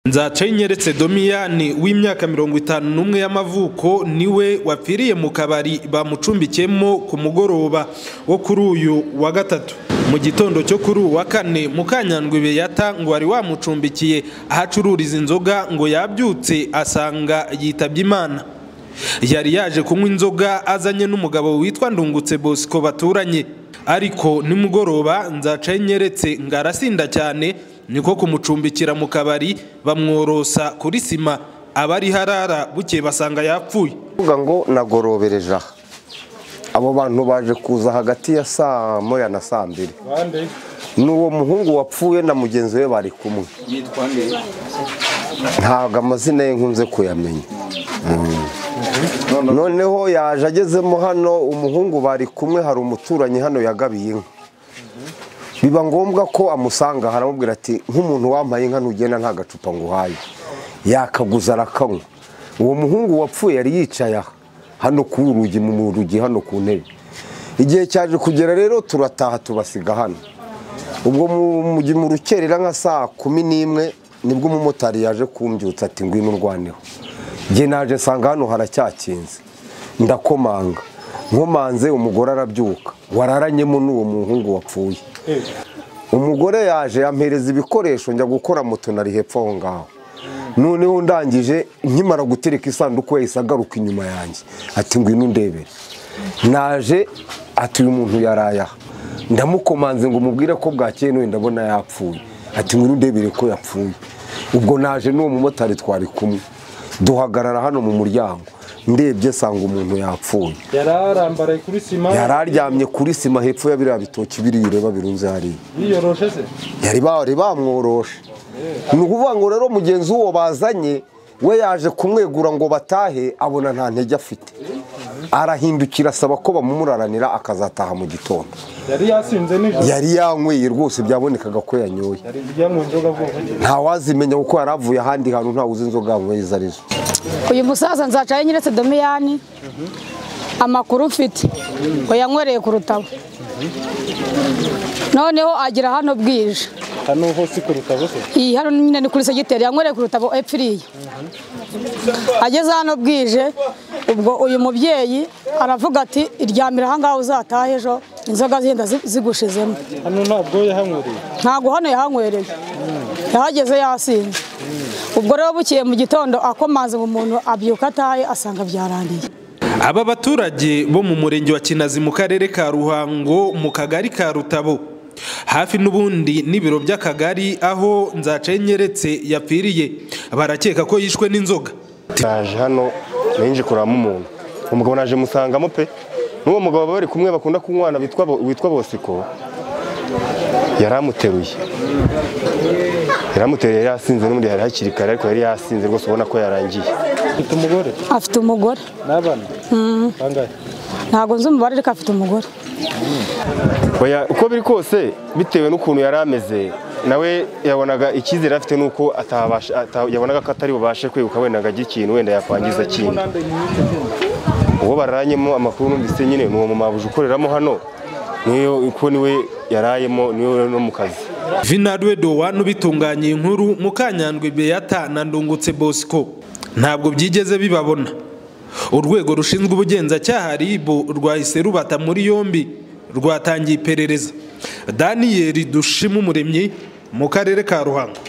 Nzacenyeretse Domiyani w'imyaka 51 y'amavuko niwe wapfiriye mu kabari bamucumbikemo ku mugoroba wo kuri uyu wa gatatu. Mu gitondo cyo kuri wa kane Mukanyandwi Beyata ngo wari wamucumbikiye ahacururiza inzoga ngo yabyutse asanga yitabye Imana. Yari yaje kunywa inzoga azanye n'umugabo witwa Ndungutse Bosco baturanye, ariko nimugoroba Nzacenyeretse ngarasinda cyane niko kumucumbikira mu kabari bamworosa kuri sima, abari harara buke basanga yapfuye. Uvuga ngo nagorobereje abo bantu baje kuza hagati ya saa moya na saa mbiri. N'uwo muhungu wapfuye na mugenzi we bari kumwe. Yitwa nde? Ntabwo amazina ye nkunze kuyamenya. Noneho yaje agezemo hano umuhungu bari kumwe, hari umuturanyi hano yagabiye inka. Biba ngombwa ko amusanga, haramubwira ati nk'umuntu wampaye inka ntugenda nta gacupa nguhaye. Yakaguza arakanywa. Uwo muhungu wapfuye yari yicaye hano ku rugi, mu rugi hano ku ntebe. Igihe cyaje kugera rero turataha tubasiga hano. Ubwo mu rukerera nka saa 11 nibwo umumotari yaje kumbyutsa ati ngwino urwaneho. Nge naje sanga hano haracyakinze. Ndakomanga. Nkomanze umugore arabyuka. Wararanyemo n'uwo muhungu wapfuye. Umugore yaje ampereza ibikoresho njya gukora moto nari hepfo aho ngaho. Noneho ndangije nkimara gutereka isanduku yahise agaruka inyuma yanjye ati ngwino undebere. Naje ati uyu muntu yaraya. Ndamukomanze ngo mubwire ko bwakeye none ndabona yapfuye. Ati ngwino undebere ko yapfuye. Ubwo naje n'uwo mumotari twari kumwe. Duhagarara hano mu muryango. Ndebye sanga umuntu yapfuye. Yararambaraye kuri sima. Yararyamye kuri sima hepfo ya biriya bitoki biri ureba birunze hari. Yiyoroshe se? Yari bamworoshe. Nukuvuga ngo rero mugenzi uwo bazanye we yaje kumwegura ngo batahe, abona nta ntege afite. Arahindukira asaba ko bamumuraranira akazataha mu gitondo. Yari yasinze nijoro. Yari yanyweye rwose byabonekaga ko yanyoye. Yari yanywe inzoga vuba. Nta wazimenya uko yaravuye ahandi hantu, nta uzi inzoga yanyweye izarizo. Uyu musaza Nzacenyeretse Domiyani amakuru mfite ngo yanywereye ku rutabo. Noneho agira hano bwije. Hano hose ku rutabo se? Iyi hano nyine ni kuri segiteri, yanywereye ku rutabo epfiriye. Ageze hano bwije, ubwo uyu mubyeyi aravuga ati iryamira aha ngaho uzataha ejo inzoga zihenda zigushizemo. Hano ntabwo yahanywereye? Ntabwo hano yahanywereye. Yahageze yasinze. Ubwo rero bukiye mu gitondo akomanze mu muntu abyuka ataye asanga byarangiye. Aba baturage bo mu murenge wa Kinazi mu karere ka Ruhango mu kagari ka Rutabo, hafi n'ubundi n'ibiro by'akagari aho Nzacenyeretse yapfiriye, barakeka ko yishwe n'inzoga. Naje hano ninje kurama umuntu. Umugabo naje musangamo pe. N'uwo mugabo bari kumwe bakunda kunywana witwa Bosiko. Yaramuteruye. Yaramutereye yasinze n'undi hari hakiri kare, ariko yari yasinze rwose ubona ko yarangiye. Afite umugore? Afite umugore. N'abana? Bangahe? Ntabwo nzi umubare ariko afite umugore. Oya uko biri kose bitewe n'ukuntu yarameze nawe yabonaga icyizere afite nuko yabonaga ko atari bubashe kweguka wenda ngo agire ikintu wenda yakwangiza kintu. Uwo baranyemo amakuru numvise nyine n'uwo mumabuje ukoreramo hano niyo uko niwe yarayemo niwe no mu kazi. Vinadwe Dowan bitunganye inkuru Mukanyandwi Beyata na Ndungutse Bosco ntabwo byigeze bibabona. Urwego rushinzwe ubugenzacyaha RIB rwahise rubata muri yombi, rwatangiye iperereza. Daniel Dushimumuremyi mu karere ka Ruhango.